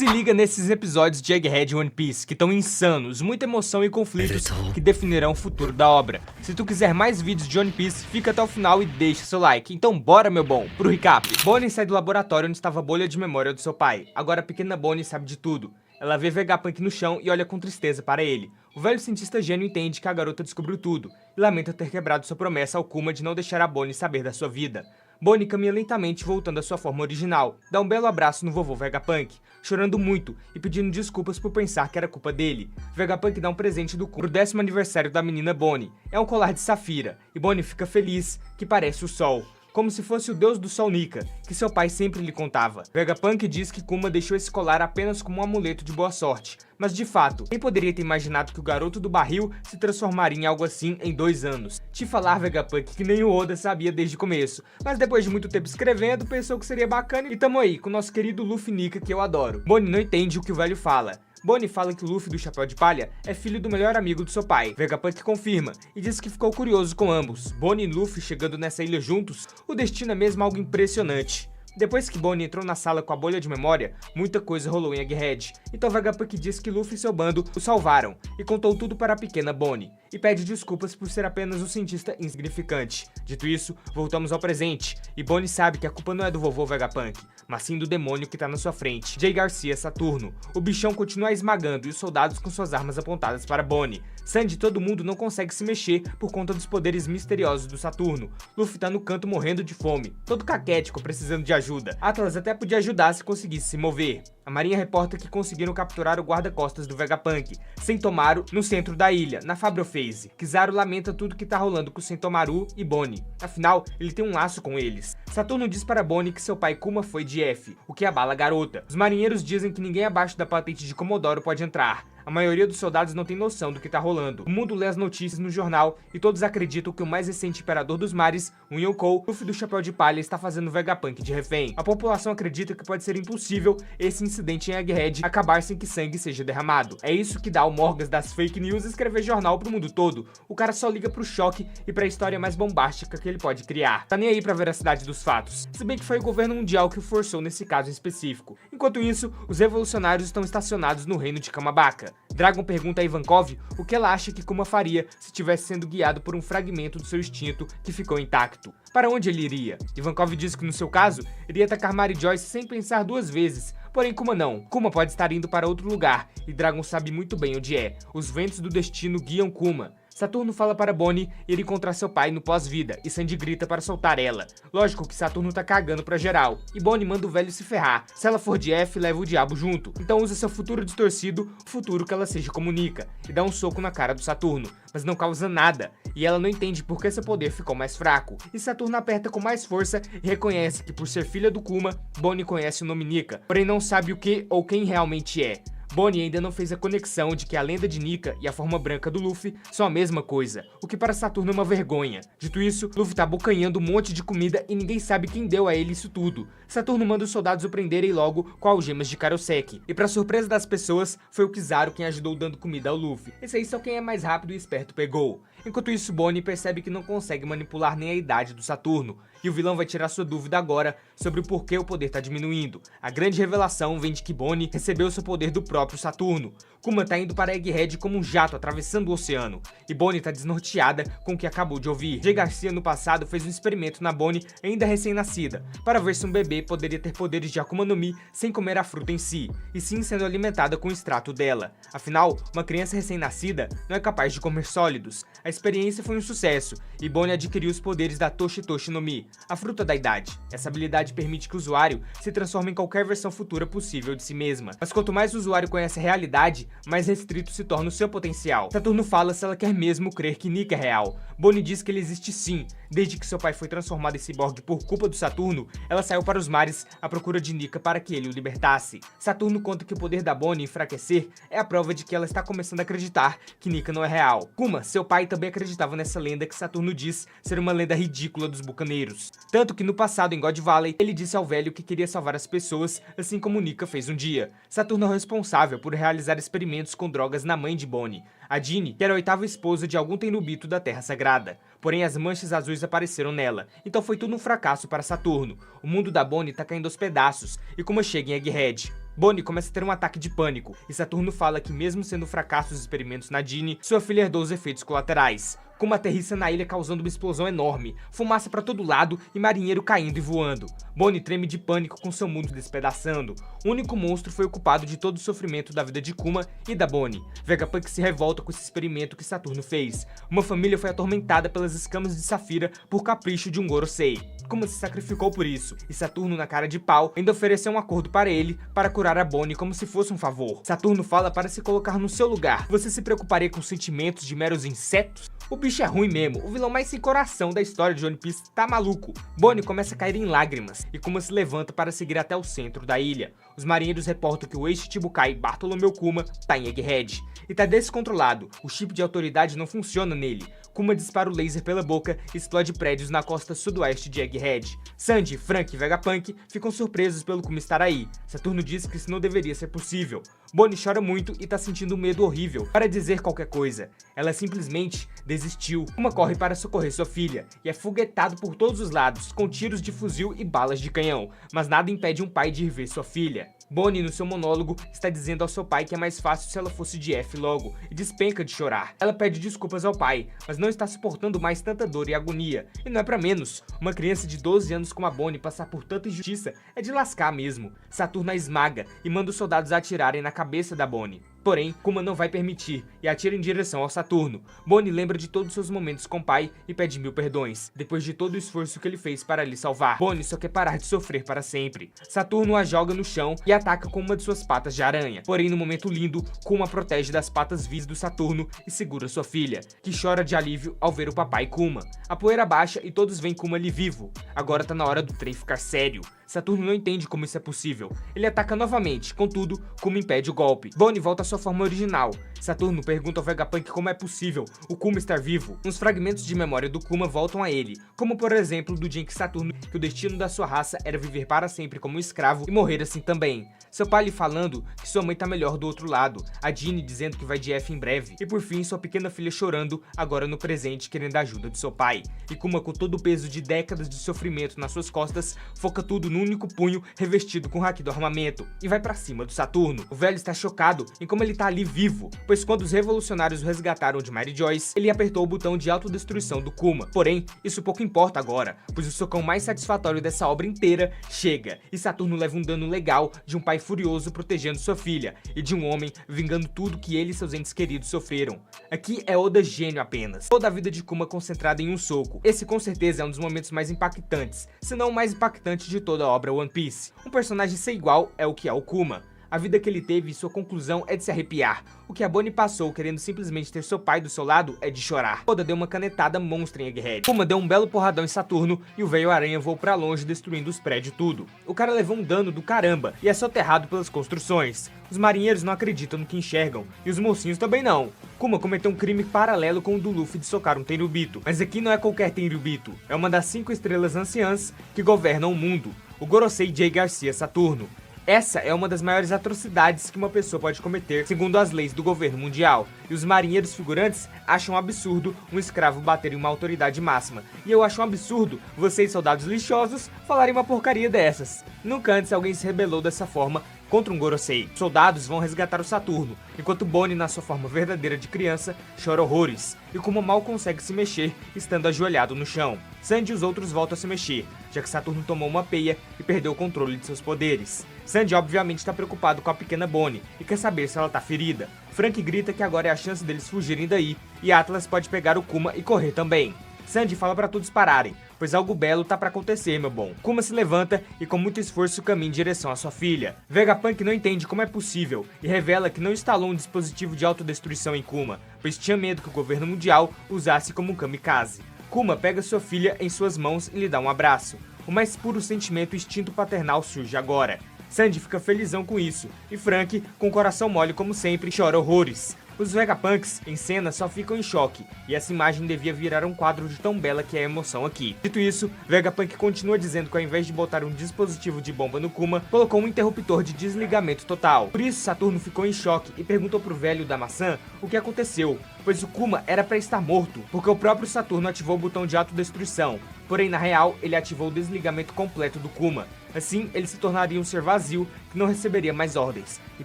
Se liga nesses episódios de Egghead One Piece, que estão insanos, muita emoção e conflitos que definirão o futuro da obra. Se tu quiser mais vídeos de One Piece, fica até o final e deixa seu like. Então bora, meu bom, pro recap. Bonnie sai do laboratório onde estava a bolha de memória do seu pai. Agora a pequena Bonnie sabe de tudo. Ela vê Vegapunk no chão e olha com tristeza para ele. O velho cientista gênio entende que a garota descobriu tudo e lamenta ter quebrado sua promessa ao Kuma de não deixar a Bonnie saber da sua vida. Bonnie caminha lentamente voltando à sua forma original, dá um belo abraço no vovô Vegapunk, chorando muito e pedindo desculpas por pensar que era culpa dele. Vegapunk dá um presente do Kuma pro 10º aniversário da menina Bonnie. É um colar de safira, e Bonnie fica feliz, que parece o sol. Como se fosse o deus do sol Nika, que seu pai sempre lhe contava. Vegapunk diz que Kuma deixou esse colar apenas como um amuleto de boa sorte, mas de fato, quem poderia ter imaginado que o garoto do barril se transformaria em algo assim em 2 anos? Te falar, Vegapunk, que nem o Oda sabia desde o começo, mas depois de muito tempo escrevendo, pensou que seria bacana e tamo aí, com o nosso querido Luffy Nika, que eu adoro. Bonnie não entende o que o velho fala. Bonnie fala que Luffy do Chapéu de Palha é filho do melhor amigo do seu pai. Vegapunk confirma e diz que ficou curioso com ambos. Bonnie e Luffy chegando nessa ilha juntos, o destino é mesmo algo impressionante. Depois que Bonnie entrou na sala com a bolha de memória, muita coisa rolou em Egghead. Então Vegapunk diz que Luffy e seu bando o salvaram e contou tudo para a pequena Bonnie. E pede desculpas por ser apenas um cientista insignificante. Dito isso, voltamos ao presente. E Bonnie sabe que a culpa não é do vovô Vegapunk, mas sim do demônio que tá na sua frente, Jay Garcia Saturno. O bichão continua esmagando e os soldados com suas armas apontadas para Bonnie. Sandy e todo mundo não consegue se mexer por conta dos poderes misteriosos do Saturno. Luffy tá no canto morrendo de fome, todo caquético precisando de ajuda. Atlas até podia ajudar se conseguisse se mover. A marinha reporta que conseguiram capturar o guarda-costas do Vegapunk, Sentomaru, no centro da ilha, na Fabro Phase. Kizaru lamenta tudo que tá rolando com Sentomaru e Bonnie, afinal, ele tem um laço com eles. Saturno diz para Bonnie que seu pai Kuma foi de F, o que abala a garota. Os marinheiros dizem que ninguém abaixo da patente de Comodoro pode entrar. A maioria dos soldados não tem noção do que tá rolando. O mundo lê as notícias no jornal e todos acreditam que o mais recente imperador dos mares, o Yonkou, Luffy do Chapéu de Palha, está fazendo Vegapunk de refém. A população acredita que pode ser impossível esse incidente em Egghead acabar sem que sangue seja derramado. É isso que dá ao Morgas das fake news escrever jornal pro mundo todo. O cara só liga pro choque e pra história mais bombástica que ele pode criar. Tá nem aí pra veracidade dos fatos. Se bem que foi o governo mundial que o forçou nesse caso em específico. Enquanto isso, os revolucionários estão estacionados no reino de Kamabaka. Dragon pergunta a Ivankov o que ela acha que Kuma faria se estivesse sendo guiado por um fragmento do seu instinto que ficou intacto. Para onde ele iria? Ivankov diz que no seu caso, iria atacar Mary Joyce sem pensar 2 vezes. Porém Kuma não. Kuma pode estar indo para outro lugar, e Dragon sabe muito bem onde é. Os ventos do destino guiam Kuma. Saturno fala para Bonnie ir encontrar seu pai no pós-vida, e Sandy grita para soltar ela. Lógico que Saturno tá cagando pra geral, e Bonnie manda o velho se ferrar. Se ela for de F, leva o diabo junto. Então usa seu futuro distorcido, o futuro que ela seja comunica, e dá um soco na cara do Saturno, mas não causa nada, e ela não entende por que seu poder ficou mais fraco. E Saturno aperta com mais força e reconhece que por ser filha do Kuma, Bonnie conhece o nome Nika, porém não sabe o que ou quem realmente é. Bonnie ainda não fez a conexão de que a lenda de Nika e a forma branca do Luffy são a mesma coisa, o que para Saturno é uma vergonha. Dito isso, Luffy tá abocanhando um monte de comida e ninguém sabe quem deu a ele isso tudo. Saturno manda os soldados o prenderem logo com algemas de Karoseki. E pra surpresa das pessoas, foi o Kizaru quem ajudou dando comida ao Luffy. Esse aí só quem é mais rápido e esperto pegou. Enquanto isso, Bonnie percebe que não consegue manipular nem a idade do Saturno, e o vilão vai tirar sua dúvida agora sobre o porquê o poder tá diminuindo. A grande revelação vem de que Bonnie recebeu seu poder do próprio Saturno. Kuma tá indo para Egghead como um jato atravessando o oceano, e Bonnie tá desnorteada com o que acabou de ouvir. Jay Garcia no passado fez um experimento na Bonnie ainda recém-nascida, para ver se um bebê poderia ter poderes de Akuma no Mi sem comer a fruta em si, e sim sendo alimentada com o extrato dela. Afinal, uma criança recém-nascida não é capaz de comer sólidos. A experiência foi um sucesso, e Bonnie adquiriu os poderes da Toshi Toshi no Mi, a fruta da idade. Essa habilidade permite que o usuário se transforme em qualquer versão futura possível de si mesma. Mas quanto mais o usuário conhece a realidade, mais restrito se torna o seu potencial. Saturno fala se ela quer mesmo crer que Nika é real. Bonnie diz que ele existe sim. Desde que seu pai foi transformado em ciborgue por culpa do Saturno, ela saiu para os mares à procura de Nika para que ele o libertasse. Saturno conta que o poder da Bonnie enfraquecer é a prova de que ela está começando a acreditar que Nika não é real. Kuma, seu pai, também acreditava nessa lenda que Saturno diz ser uma lenda ridícula dos bucaneiros. Tanto que no passado, em God Valley, ele disse ao velho que queria salvar as pessoas, assim como Nika fez um dia. Saturno é o responsável por realizar experimentos com drogas na mãe de Bonnie, a Dini, que era a 8ª esposa de algum Tenryubito da Terra Sagrada. Porém, as manchas azuis apareceram nela, então foi tudo um fracasso para Saturno. O mundo da Bonnie tá caindo aos pedaços, e Kuma chega em Egghead. Bonnie começa a ter um ataque de pânico, e Saturno fala que mesmo sendo um fracasso os experimentos na Jeanne, sua filha herdou os efeitos colaterais. Kuma aterrissa na ilha causando uma explosão enorme, fumaça pra todo lado e marinheiro caindo e voando. Bonnie treme de pânico com seu mundo despedaçando. O único monstro foi o culpado de todo o sofrimento da vida de Kuma e da Bonnie. Vegapunk se revolta com esse experimento que Saturno fez. Uma família foi atormentada pelas escamas de Safira por capricho de um Gorosei. Kuma se sacrificou por isso, e Saturno, na cara de pau, ainda ofereceu um acordo para ele, para curar a Bonnie como se fosse um favor. Saturno fala para se colocar no seu lugar. Você se preocuparia com sentimentos de meros insetos? O bicho é ruim mesmo, o vilão mais sem coração da história de One Piece tá maluco. Bonnie começa a cair em lágrimas, e Kuma se levanta para seguir até o centro da ilha. Os marinheiros reportam que o ex-Chichibukai Bartolomeu Kuma tá em Egghead, e tá descontrolado, o chip de autoridade não funciona nele. Kuma dispara o laser pela boca e explode prédios na costa sudoeste de Egghead. Sanji, Franky e Vegapunk ficam surpresos pelo Kuma estar aí. Saturno diz que isso não deveria ser possível. Bonnie chora muito e tá sentindo um medo horrível para dizer qualquer coisa. Ela simplesmente desistiu. Kuma corre para socorrer sua filha e é foguetado por todos os lados, com tiros de fuzil e balas de canhão, mas nada impede um pai de ir ver sua filha. Bonnie, no seu monólogo, está dizendo ao seu pai que é mais fácil se ela fosse de F logo, e despenca de chorar. Ela pede desculpas ao pai, mas não está suportando mais tanta dor e agonia. E não é pra menos, uma criança de 12 anos como a Bonnie passar por tanta injustiça é de lascar mesmo. Saturno a esmaga e manda os soldados atirarem na cabeça da Bonnie. Porém, Kuma não vai permitir e atira em direção ao Saturno. Bonnie lembra de todos seus momentos com o pai e pede 1000 perdões, depois de todo o esforço que ele fez para lhe salvar. Bonnie só quer parar de sofrer para sempre. Saturno a joga no chão e ataca com uma de suas patas de aranha. Porém, no momento lindo, Kuma protege das patas vis do Saturno e segura sua filha, que chora de alívio ao ver o papai Kuma. A poeira baixa e todos veem Kuma ali vivo. Agora tá na hora do trem ficar sério. Saturno não entende como isso é possível. Ele ataca novamente, contudo, Kuma impede o golpe. Bonnie volta à sua forma original. Saturno pergunta ao Vegapunk como é possível o Kuma estar vivo. Uns fragmentos de memória do Kuma voltam a ele, como por exemplo do dia em que Saturno que o destino da sua raça era viver para sempre como um escravo e morrer assim também. Seu pai lhe falando que sua mãe tá melhor do outro lado, a Jeanne dizendo que vai de F em breve, e por fim sua pequena filha chorando, agora no presente querendo a ajuda de seu pai. E Kuma, com todo o peso de décadas de sofrimento nas suas costas, foca tudo num único punho revestido com o haki do armamento, e vai pra cima do Saturno. O velho está chocado em como ele tá ali vivo, pois quando os revolucionários o resgataram de Mary Joyce, ele apertou o botão de autodestruição do Kuma. Porém, isso pouco importa agora, pois o socão mais satisfatório dessa obra inteira chega, e Saturno leva um dano legal de um pai furioso protegendo sua filha, e de um homem vingando tudo que ele e seus entes queridos sofreram. Aqui é Oda gênio apenas. Toda a vida de Kuma concentrada em um soco. Esse com certeza é um dos momentos mais impactantes, se não o mais impactante de toda a obra One Piece. Um personagem sem igual é o que é o Kuma. A vida que ele teve e sua conclusão é de se arrepiar. O que a Bonnie passou querendo simplesmente ter seu pai do seu lado é de chorar. Oda deu uma canetada monstra em Egghead. Kuma deu um belo porradão em Saturno e o velho aranha voou pra longe destruindo os prédios tudo. O cara levou um dano do caramba e é soterrado pelas construções. Os marinheiros não acreditam no que enxergam e os mocinhos também não. Kuma cometeu um crime paralelo com o do Luffy de socar um Tenryubito. Mas aqui não é qualquer Tenryubito, é uma das 5 estrelas anciãs que governam o mundo, o Gorosei J. Garcia Saturno. Essa é uma das maiores atrocidades que uma pessoa pode cometer, segundo as leis do governo mundial. E os marinheiros figurantes acham um absurdo um escravo bater em uma autoridade máxima. E eu acho um absurdo vocês, soldados lixosos, falarem uma porcaria dessas. Nunca antes alguém se rebelou dessa forma contra um Gorosei. Soldados vão resgatar o Saturno, enquanto Bonnie, na sua forma verdadeira de criança, chora horrores, e Kuma mal consegue se mexer, estando ajoelhado no chão. Sanji e os outros voltam a se mexer, já que Saturno tomou uma peia e perdeu o controle de seus poderes. Sanji obviamente está preocupado com a pequena Bonnie, e quer saber se ela está ferida. Franky grita que agora é a chance deles fugirem daí, e Atlas pode pegar o Kuma e correr também. Sanji fala para todos pararem, pois algo belo tá para acontecer, meu bom. Kuma se levanta e com muito esforço caminha em direção à sua filha. Vegapunk não entende como é possível e revela que não instalou um dispositivo de autodestruição em Kuma, pois tinha medo que o governo mundial usasse como um kamikaze. Kuma pega sua filha em suas mãos e lhe dá um abraço. O mais puro sentimento e instinto paternal surge agora. Sanji fica felizão com isso, e Franky, com o coração mole como sempre, chora horrores. Os Vegapunks, em cena, só ficam em choque, e essa imagem devia virar um quadro de tão bela que é a emoção aqui. Dito isso, Vegapunk continua dizendo que ao invés de botar um dispositivo de bomba no Kuma, colocou um interruptor de desligamento total. Por isso, Saturno ficou em choque e perguntou pro velho da maçã o que aconteceu, pois o Kuma era pra estar morto, porque o próprio Saturno ativou o botão de autodestruição. Porém, na real, ele ativou o desligamento completo do Kuma. Assim, ele se tornaria um ser vazio que não receberia mais ordens e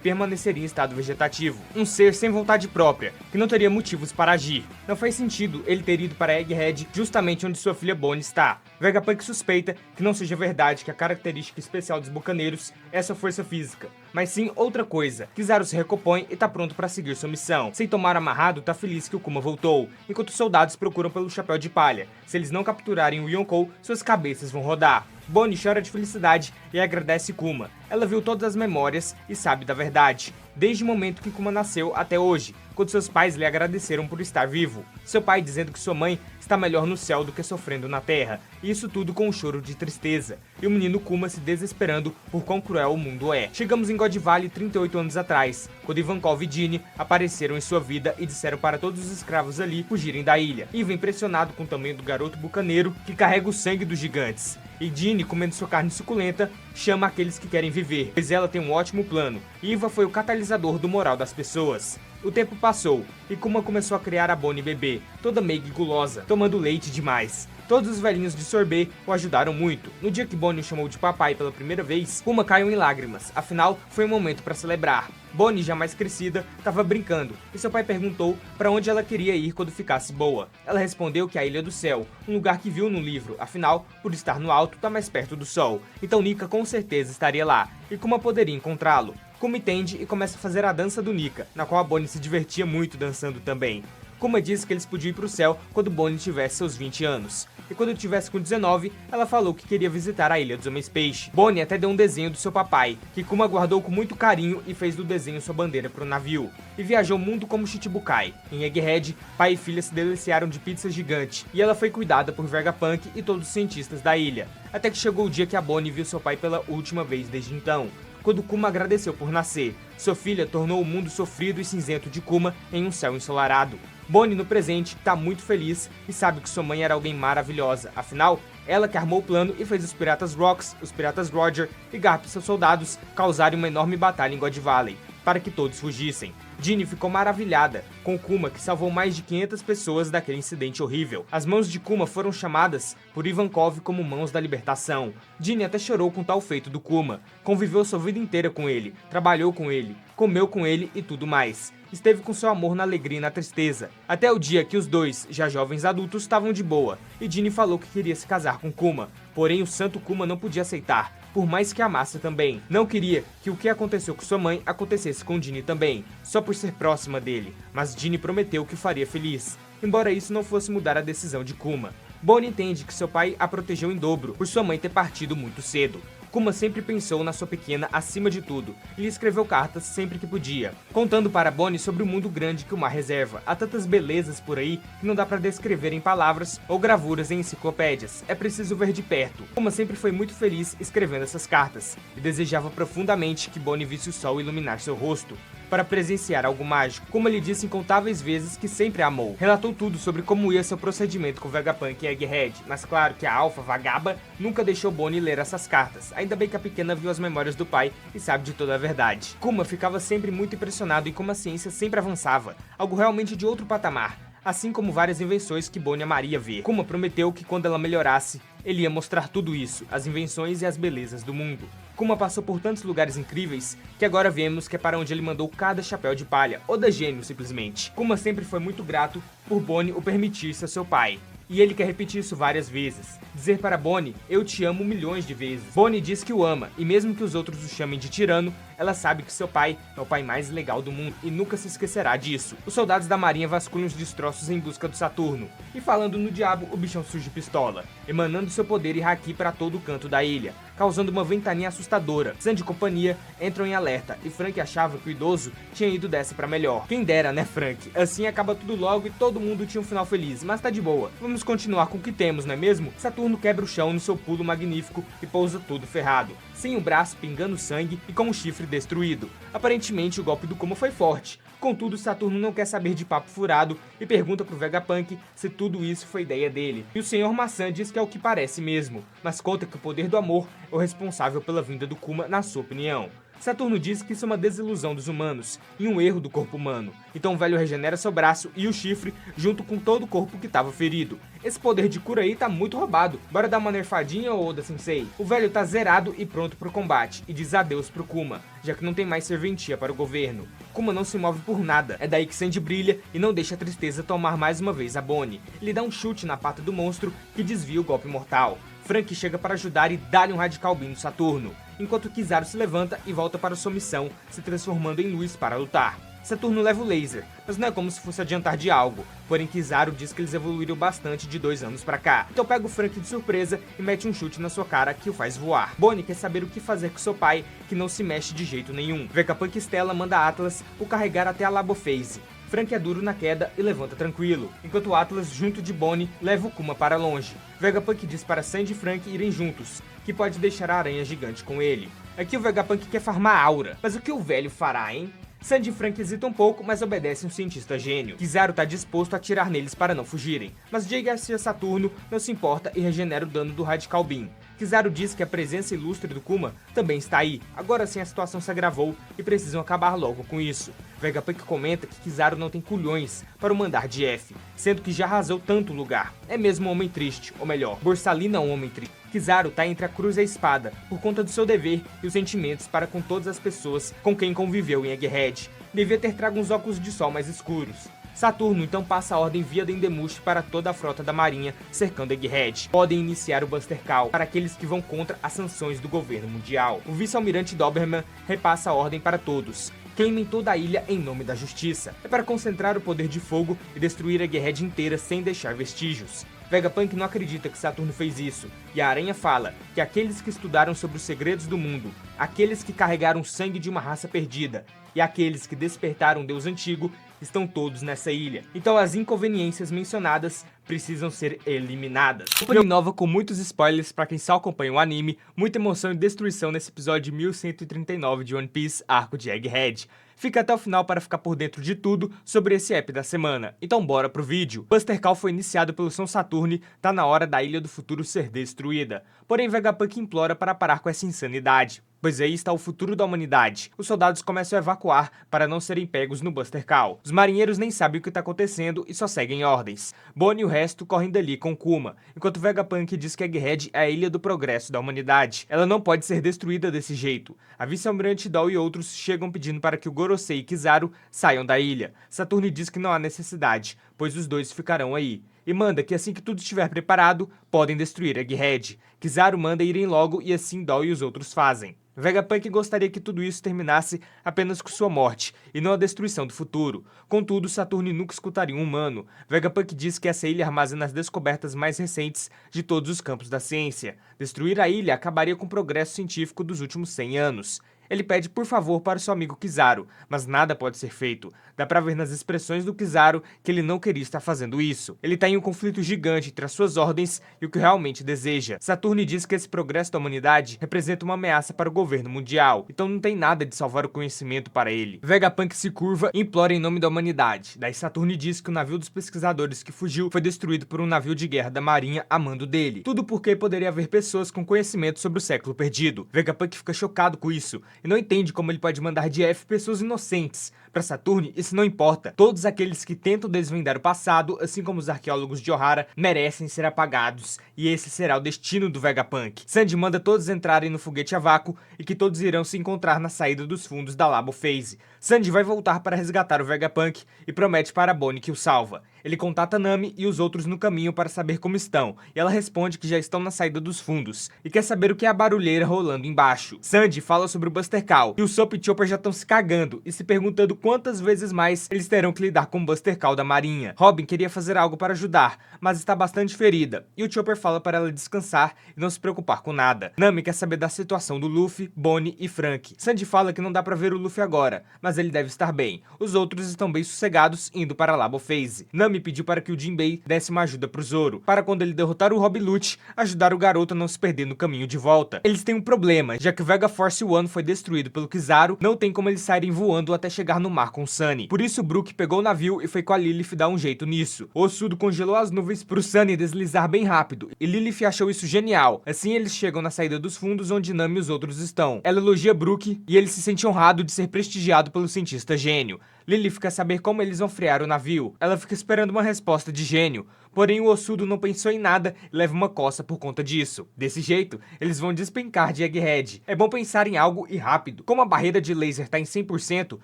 permaneceria em estado vegetativo. Um ser sem vontade própria, que não teria motivos para agir. Não faz sentido ele ter ido para Egghead justamente onde sua filha Bonnie está. Vegapunk suspeita que não seja verdade que a característica especial dos bucaneiros é sua força física, mas sim outra coisa. Kizaru se recompõe e tá pronto para seguir sua missão. Sem tomar amarrado, tá feliz que o Kuma voltou, enquanto os soldados procuram pelo chapéu de palha. Se eles não capturarem o Yonkou, suas cabeças vão rodar. Bonnie chora de felicidade e agradece Kuma. Ela viu todas as memórias e sabe da verdade, desde o momento que Kuma nasceu até hoje, quando seus pais lhe agradeceram por estar vivo. Seu pai dizendo que sua mãe está melhor no céu do que sofrendo na terra, e isso tudo com um choro de tristeza, e o menino Kuma se desesperando por quão cruel o mundo é. Chegamos em God Valley 38 anos atrás, quando Ivankov e Dini apareceram em sua vida e disseram para todos os escravos ali fugirem da ilha. Iva, impressionado com o tamanho do garoto bucaneiro que carrega o sangue dos gigantes, e Dini, comendo sua carne suculenta, chama aqueles que querem viver, pois ela tem um ótimo plano. Iva foi o catalisador do moral das pessoas. O tempo passou, e Kuma começou a criar a Bonnie bebê, toda meiga e gulosa, tomando leite demais. Todos os velhinhos de sorbet o ajudaram muito. No dia que Bonnie o chamou de papai pela primeira vez, Kuma caiu em lágrimas, afinal foi um momento para celebrar. Bonnie, já mais crescida, estava brincando, e seu pai perguntou para onde ela queria ir quando ficasse boa. Ela respondeu que a Ilha do Céu, um lugar que viu no livro, afinal, por estar no alto, tá mais perto do sol. Então Nika com certeza estaria lá, e Kuma poderia encontrá-lo. Kuma entende e começa a fazer a dança do Nika, na qual a Bonnie se divertia muito dançando também. Kuma disse que eles podiam ir pro céu quando Bonnie tivesse seus 20 anos. E quando tivesse com 19, ela falou que queria visitar a Ilha dos Homens Peixe. Bonnie até deu um desenho do seu papai, que Kuma guardou com muito carinho e fez do desenho sua bandeira pro navio. E viajou o mundo como Shichibukai. Em Egghead, pai e filha se deliciaram de pizza gigante, e ela foi cuidada por Vegapunk e todos os cientistas da ilha. Até que chegou o dia que a Bonnie viu seu pai pela última vez desde então. Quando Kuma agradeceu por nascer, sua filha tornou o mundo sofrido e cinzento de Kuma em um céu ensolarado. Bonnie, no presente, tá muito feliz e sabe que sua mãe era alguém maravilhosa, afinal, ela que armou o plano e fez os piratas Rocks, os piratas Roger e Garp e seus soldados causarem uma enorme batalha em God Valley, para que todos fugissem. Dini ficou maravilhada com Kuma, que salvou mais de 500 pessoas daquele incidente horrível. As mãos de Kuma foram chamadas por Ivankov como mãos da libertação. Dini até chorou com tal feito do Kuma. Conviveu sua vida inteira com ele, trabalhou com ele, comeu com ele e tudo mais. Esteve com seu amor na alegria e na tristeza, até o dia que os dois, já jovens adultos, estavam de boa, e Dini falou que queria se casar com Kuma, porém o santo Kuma não podia aceitar, por mais que amasse também. Não queria que o que aconteceu com sua mãe acontecesse com Dini também, só por ser próxima dele, mas Dini prometeu que o faria feliz, embora isso não fosse mudar a decisão de Kuma. Bonnie entende que seu pai a protegeu em dobro, por sua mãe ter partido muito cedo. Kuma sempre pensou na sua pequena acima de tudo, e lhe escreveu cartas sempre que podia, contando para Bonnie sobre o mundo grande que o mar reserva. Há tantas belezas por aí que não dá para descrever em palavras ou gravuras em enciclopédias, é preciso ver de perto. Kuma sempre foi muito feliz escrevendo essas cartas, e desejava profundamente que Bonnie visse o sol iluminar seu rosto, para presenciar algo mágico. Kuma lhe disse incontáveis vezes que sempre a amou. Relatou tudo sobre como ia seu procedimento com Vegapunk e Egghead, mas claro que a Alpha Vagaba nunca deixou Bonnie ler essas cartas. Ainda bem que a pequena viu as memórias do pai e sabe de toda a verdade. Kuma ficava sempre muito impressionado em como a ciência sempre avançava, algo realmente de outro patamar, assim como várias invenções que Bonnie amaria ver. Kuma prometeu que quando ela melhorasse, ele ia mostrar tudo isso, as invenções e as belezas do mundo. Kuma passou por tantos lugares incríveis que agora vemos que é para onde ele mandou cada chapéu de palha, Oda gênio simplesmente. Kuma sempre foi muito grato por Bonnie o permitir ser seu pai. E ele quer repetir isso várias vezes. Dizer para Bonnie, eu te amo milhões de vezes. Bonnie diz que o ama, e mesmo que os outros o chamem de tirano, ela sabe que seu pai é o pai mais legal do mundo e nunca se esquecerá disso. Os soldados da marinha vasculham os destroços em busca do Saturno. E falando no diabo, o bichão surge pistola, emanando seu poder e haki para todo o canto da ilha, causando uma ventania assustadora. Sandy e companhia entram em alerta, e Frank achava que o idoso tinha ido dessa pra melhor. Quem dera, né, Frank? Assim acaba tudo logo e todo mundo tinha um final feliz, mas tá de boa. Vamos continuar com o que temos, não é mesmo? Saturno quebra o chão no seu pulo magnífico e pousa todo ferrado, sem o braço pingando sangue e com o chifre destruído. Aparentemente o golpe do Kuma foi forte. Contudo, Saturno não quer saber de papo furado e pergunta pro Vegapunk se tudo isso foi ideia dele. E o Senhor Maçã diz que é o que parece mesmo, mas conta que o poder do amor é o responsável pela vinda do Kuma, na sua opinião. Saturno diz que isso é uma desilusão dos humanos e um erro do corpo humano. Então o velho regenera seu braço e o chifre junto com todo o corpo que estava ferido. Esse poder de cura aí tá muito roubado. Bora dar uma nerfadinha, Oda Sensei? O velho tá zerado e pronto pro combate e diz adeus pro Kuma, já que não tem mais serventia para o governo. Kuma não se move por nada, é daí que Sandy brilha e não deixa a tristeza tomar mais uma vez a Bonnie. Ele dá um chute na pata do monstro que desvia o golpe mortal. Frank chega para ajudar e dá-lhe um Radical Beam no Saturno, enquanto Kizaru se levanta e volta para sua missão, se transformando em luz para lutar. Saturno leva o laser, mas não é como se fosse adiantar de algo, porém Kizaru diz que eles evoluíram bastante de 2 anos pra cá. Então pega o Frank de surpresa e mete um chute na sua cara que o faz voar. Bonnie quer saber o que fazer com seu pai, que não se mexe de jeito nenhum. Vegapunk e Stella manda Atlas o carregar até a Labo Phase. Frank é duro na queda e levanta tranquilo, enquanto Atlas, junto de Bonnie, leva o Kuma para longe. Vegapunk diz para Sandy e Frank irem juntos, que pode deixar a aranha gigante com ele. Aqui o Vegapunk quer farmar aura, mas o que o velho fará, hein? Sandy e Frank hesitam um pouco, mas obedecem um cientista gênio. Kizaru tá disposto a atirar neles para não fugirem, mas Jay Garcia Saturno não se importa e regenera o dano do Radical Beam. Kizaru diz que a presença ilustre do Kuma também está aí, agora sim a situação se agravou e precisam acabar logo com isso. Vegapunk comenta que Kizaru não tem culhões para o mandar de F, sendo que já arrasou tanto lugar. É mesmo um homem triste, ou melhor, Borsalino é um homem triste. Kizaru tá entre a cruz e a espada, por conta do seu dever e os sentimentos para com todas as pessoas com quem conviveu em Egghead. Devia ter trago uns óculos de sol mais escuros. Saturno então passa a ordem via Dendemushi para toda a frota da marinha cercando Egghead. Podem iniciar o Buster Call para aqueles que vão contra as sanções do governo mundial. O vice-almirante Doberman repassa a ordem para todos. Queimem toda a ilha em nome da justiça. É para concentrar o poder de fogo e destruir Egghead inteira sem deixar vestígios. Vegapunk não acredita que Saturno fez isso, e a aranha fala que aqueles que estudaram sobre os segredos do mundo, aqueles que carregaram o sangue de uma raça perdida, e aqueles que despertaram um Deus antigo, estão todos nessa ilha. Então as inconveniências mencionadas precisam ser eliminadas. O Opening nova com muitos spoilers para quem só acompanha o anime, muita emoção e destruição nesse episódio 1139 de One Piece, arco de Egghead. Fica até o final para ficar por dentro de tudo sobre esse app da semana. Então bora pro vídeo. Buster Call foi iniciado pelo São Saturno, tá na hora da Ilha do Futuro ser destruída. Porém Vegapunk implora para parar com essa insanidade, pois aí está o futuro da humanidade. Os soldados começam a evacuar para não serem pegos no Buster Call. Os marinheiros nem sabem o que está acontecendo e só seguem ordens. Bonnie e o resto correm dali com Kuma, enquanto Vegapunk diz que Egghead é a ilha do progresso da humanidade. Ela não pode ser destruída desse jeito. A vice-almirante Doll e outros chegam pedindo para que o Gorosei e Kizaru saiam da ilha. Saturno diz que não há necessidade, pois os dois ficarão aí. E manda que assim que tudo estiver preparado, podem destruir Egghead. Kizaru manda irem logo e assim Doll e os outros fazem. Vegapunk gostaria que tudo isso terminasse apenas com sua morte, e não a destruição do futuro. Contudo, Saturno nunca escutaria um humano. Vegapunk diz que essa ilha armazena as descobertas mais recentes de todos os campos da ciência. Destruir a ilha acabaria com o progresso científico dos últimos 100 anos. Ele pede por favor para seu amigo Kizaru, mas nada pode ser feito. Dá pra ver nas expressões do Kizaru que ele não queria estar fazendo isso. Ele tá em um conflito gigante entre as suas ordens e o que realmente deseja. Saturno diz que esse progresso da humanidade representa uma ameaça para o governo mundial, então não tem nada de salvar o conhecimento para ele. Vegapunk se curva e implora em nome da humanidade. Daí Saturno diz que o navio dos pesquisadores que fugiu foi destruído por um navio de guerra da marinha a mando dele. Tudo porque poderia haver pessoas com conhecimento sobre o século perdido. Vegapunk fica chocado com isso e não entende como ele pode mandar de F pessoas inocentes. Para Saturno, isso não importa. Todos aqueles que tentam desvendar o passado, assim como os arqueólogos de Ohara, merecem ser apagados, e esse será o destino do Vegapunk. Sandy manda todos entrarem no foguete a vácuo e que todos irão se encontrar na saída dos fundos da Labo Phase. Sandy vai voltar para resgatar o Vegapunk e promete para Bonnie que o salva. Ele contata Nami e os outros no caminho para saber como estão, e ela responde que já estão na saída dos fundos, e quer saber o que é a barulheira rolando embaixo. Sandy fala sobre o Buster Call, e o Soap e Chopper já estão se cagando, e se perguntando quantas vezes mais eles terão que lidar com o Buster Call da marinha. Robin queria fazer algo para ajudar, mas está bastante ferida, e o Chopper fala para ela descansar e não se preocupar com nada. Nami quer saber da situação do Luffy, Bonnie e Frank. Sandy fala que não dá para ver o Luffy agora, mas ele deve estar bem. Os outros estão bem sossegados, indo para a Labo Phase. Nami Bonnie pediu para que o Jinbei desse uma ajuda pro Zoro, para quando ele derrotar o Rob Lute, ajudar o garoto a não se perder no caminho de volta. Eles têm um problema, já que o Vega Force One foi destruído pelo Kizaru, não tem como eles saírem voando até chegar no mar com o Sunny. Por isso o Brook pegou o navio e foi com a Lilith dar um jeito nisso. O Ossudo congelou as nuvens pro Sunny deslizar bem rápido, e Lilith achou isso genial. Assim eles chegam na saída dos fundos onde Nami e os outros estão. Ela elogia Brook e ele se sente honrado de ser prestigiado pelo cientista gênio. Lilith quer saber como eles vão frear o navio. Ela fica esperando uma resposta de gênio, porém o Ossudo não pensou em nada e leva uma coça por conta disso. Desse jeito, eles vão despencar de Egghead. É bom pensar em algo e rápido. Como a barreira de laser tá em 100%,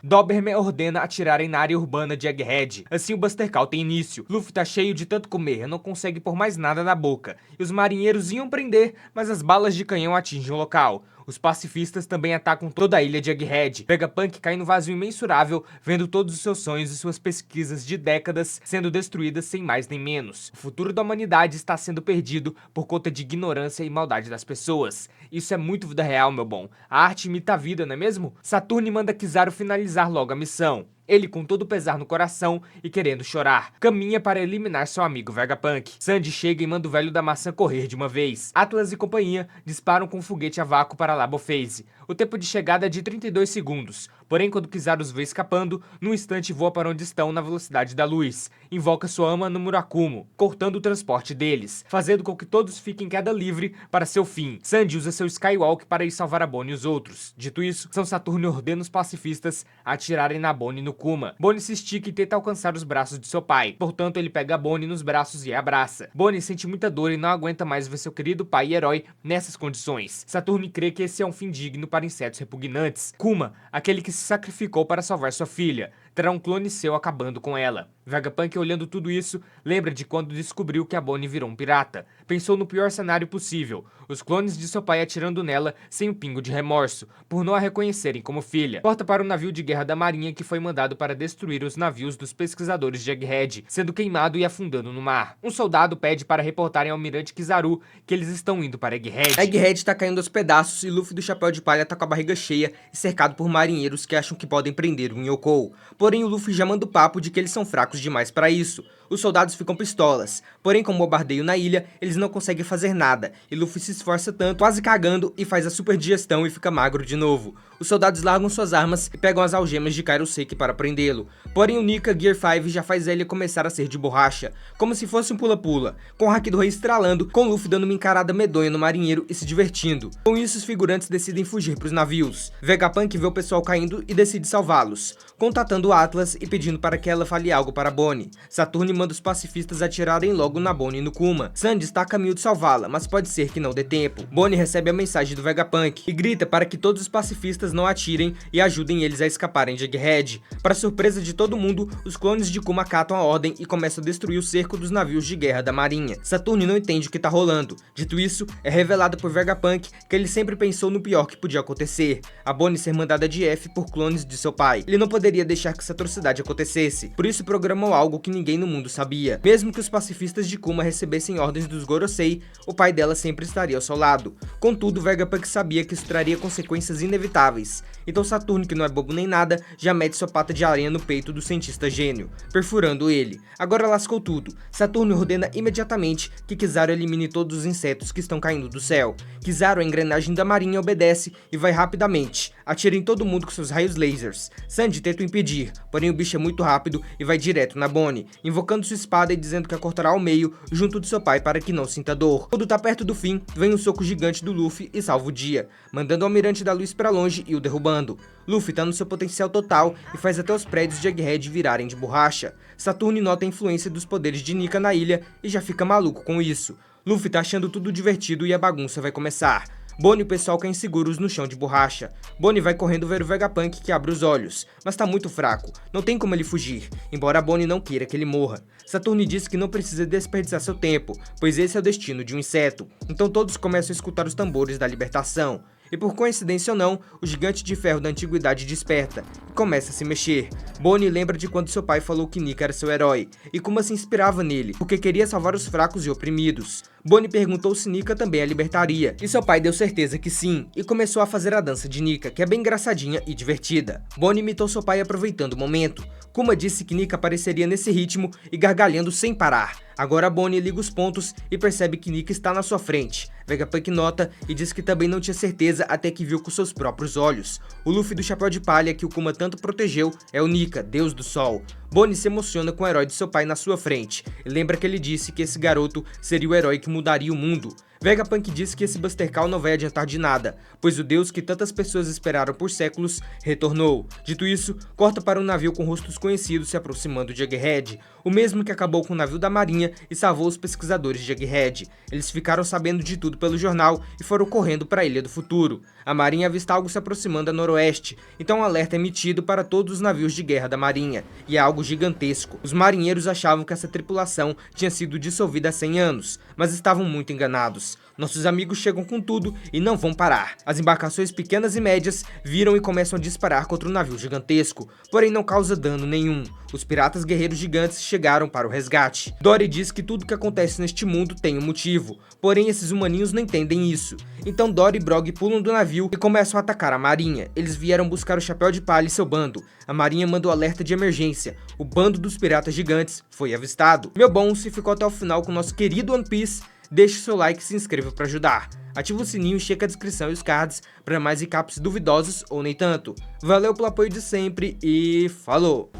Doberman ordena atirarem na área urbana de Egghead. Assim o Buster Call tem início. Luffy tá cheio de tanto comer, não consegue pôr mais nada na boca. E os marinheiros iam prender, mas as balas de canhão atingem o local. Os pacifistas também atacam toda a ilha de Egghead. Vegapunk cai no vazio imensurável, vendo todos os seus sonhos e suas pesquisas de décadas sendo destruídas sem mais nem menos. O futuro da humanidade está sendo perdido por conta de ignorância e maldade das pessoas. Isso é muito vida real, meu bom. A arte imita a vida, não é mesmo? Saturne manda Kizaru finalizar logo a missão. Ele, com todo o pesar no coração e querendo chorar, caminha para eliminar seu amigo Vegapunk. Sandy chega e manda o velho da maçã correr de uma vez. Atlas e companhia disparam com um foguete a vácuo para Labo Phase. O tempo de chegada é de 32 segundos, porém quando Kizaru os vê escapando, num instante voa para onde estão na velocidade da luz. Invoca sua ama no Murakumo, cortando o transporte deles, fazendo com que todos fiquem em queda livre para seu fim. Sandy usa seu Skywalk para ir salvar a Bonnie e os outros. Dito isso, São Saturno ordena os pacifistas a atirarem na Bonnie no Kuma. Bonnie se estica e tenta alcançar os braços de seu pai, portanto ele pega a Bonnie nos braços e a abraça. Bonnie sente muita dor e não aguenta mais ver seu querido pai e herói nessas condições. Saturno crê que esse é um fim digno para insetos repugnantes. Kuma, aquele que se sacrificou para salvar sua filha, terá um clone seu acabando com ela. Vegapunk, olhando tudo isso, lembra de quando descobriu que a Bonnie virou um pirata. Pensou no pior cenário possível, os clones de seu pai atirando nela sem um pingo de remorso, por não a reconhecerem como filha. Corta para o navio de guerra da marinha que foi mandado para destruir os navios dos pesquisadores de Egghead, sendo queimado e afundando no mar. Um soldado pede para reportarem ao almirante Kizaru que eles estão indo para Egghead. Egghead tá caindo aos pedaços e Luffy do Chapéu de Palha tá com a barriga cheia e cercado por marinheiros que acham que podem prender o Yonkou. Porém o Luffy já manda o papo de que eles são fracos demais para isso. Os soldados ficam pistolas, porém com o bombardeio na ilha, eles não conseguem fazer nada, e Luffy se esforça tanto, quase cagando, e faz a super digestão e fica magro de novo. Os soldados largam suas armas e pegam as algemas de Kairoseki para prendê-lo, porém o Nika Gear 5 já faz ele começar a ser de borracha, como se fosse um pula-pula, com o Haki do Rei estralando, com Luffy dando uma encarada medonha no marinheiro e se divertindo. Com isso os figurantes decidem fugir para os navios. Vegapunk vê o pessoal caindo e decide salvá-los, contatando Atlas e pedindo para que ela fale algo para Bonnie. Saturne manda os pacifistas atirarem logo na Bonnie e no Kuma. Sandy está a caminho de salvá-la, mas pode ser que não dê tempo. Bonnie recebe a mensagem do Vegapunk e grita para que todos os pacifistas não atirem e ajudem eles a escaparem de Egghead. Para surpresa de todo mundo, os clones de Kuma acatam a ordem e começam a destruir o cerco dos navios de guerra da marinha. Saturne não entende o que tá rolando. Dito isso, é revelado por Vegapunk que ele sempre pensou no pior que podia acontecer: a Bonnie ser mandada de F por clones de seu pai. Ele não poderia deixar que essa atrocidade acontecesse, por isso programou algo que ninguém no mundo sabia. Mesmo que os pacifistas de Kuma recebessem ordens dos Gorosei, o pai dela sempre estaria ao seu lado. Contudo, Vegapunk sabia que isso traria consequências inevitáveis. Então Saturno, que não é bobo nem nada, já mete sua pata de aranha no peito do cientista gênio, perfurando ele. Agora lascou tudo. Saturno ordena imediatamente que Kizaru elimine todos os insetos que estão caindo do céu. Kizaru, a engrenagem da marinha, obedece e vai rapidamente. Atira em todo mundo com seus raios lasers. Sandy tenta o impedir, porém o bicho é muito rápido e vai direto na Bonnie, invocando sua espada e dizendo que a cortará ao meio junto de seu pai para que não sinta dor. Quando tá perto do fim, vem um soco gigante do Luffy e salva o dia, mandando o Almirante da Luz para longe e o derrubando. Luffy tá no seu potencial total e faz até os prédios de Egghead virarem de borracha. Saturne nota a influência dos poderes de Nika na ilha e já fica maluco com isso. Luffy tá achando tudo divertido e a bagunça vai começar. Bonnie e o pessoal caem seguros no chão de borracha. Bonnie vai correndo ver o Vegapunk, que abre os olhos, mas tá muito fraco, não tem como ele fugir, embora Bonnie não queira que ele morra. Saturne diz que não precisa desperdiçar seu tempo, pois esse é o destino de um inseto. Então todos começam a escutar os tambores da libertação. E por coincidência ou não, o gigante de ferro da antiguidade desperta e começa a se mexer. Bonnie lembra de quando seu pai falou que Nika era seu herói, e Kuma se inspirava nele, porque queria salvar os fracos e oprimidos. Bonnie perguntou se Nika também a libertaria, e seu pai deu certeza que sim, e começou a fazer a dança de Nika, que é bem engraçadinha e divertida. Bonnie imitou seu pai aproveitando o momento. Kuma disse que Nika apareceria nesse ritmo e gargalhando sem parar. Agora Bonnie liga os pontos e percebe que Nika está na sua frente. Vegapunk nota e diz que também não tinha certeza até que viu com seus próprios olhos. O Luffy do chapéu de palha que o Kuma tanto protegeu é o Nika, deus do sol. Bonnie se emociona com o herói de seu pai na sua frente e lembra que ele disse que esse garoto seria o herói que mudaria o mundo. Vegapunk diz que esse Buster Call não vai adiantar de nada, pois o deus que tantas pessoas esperaram por séculos retornou. Dito isso, corta para um navio com rostos conhecidos se aproximando de Jughead, o mesmo que acabou com o navio da marinha e salvou os pesquisadores de Jughead. Eles ficaram sabendo de tudo pelo jornal e foram correndo para a Ilha do Futuro. A marinha avista algo se aproximando a noroeste, então um alerta é emitido para todos os navios de guerra da marinha, e é algo gigantesco. Os marinheiros achavam que essa tripulação tinha sido dissolvida há 100 anos, mas estavam muito enganados. Nossos amigos chegam com tudo e não vão parar. As embarcações pequenas e médias viram e começam a disparar contra o navio gigantesco, porém não causa dano nenhum. Os piratas guerreiros gigantes chegaram para o resgate. Dory diz que tudo que acontece neste mundo tem um motivo, porém esses humaninhos não entendem isso. Então Dory e Brog pulam do navio e começam a atacar a marinha. Eles vieram buscar o Chapéu de Palha e seu bando. A marinha manda o alerta de emergência. O bando dos piratas gigantes foi avistado. Meu bom, se ficou até o final com o nosso querido One Piece, deixe seu like e se inscreva para ajudar. Ativa o sininho e checa a descrição e os cards para mais recaps duvidosos ou nem tanto. Valeu pelo apoio de sempre e falou!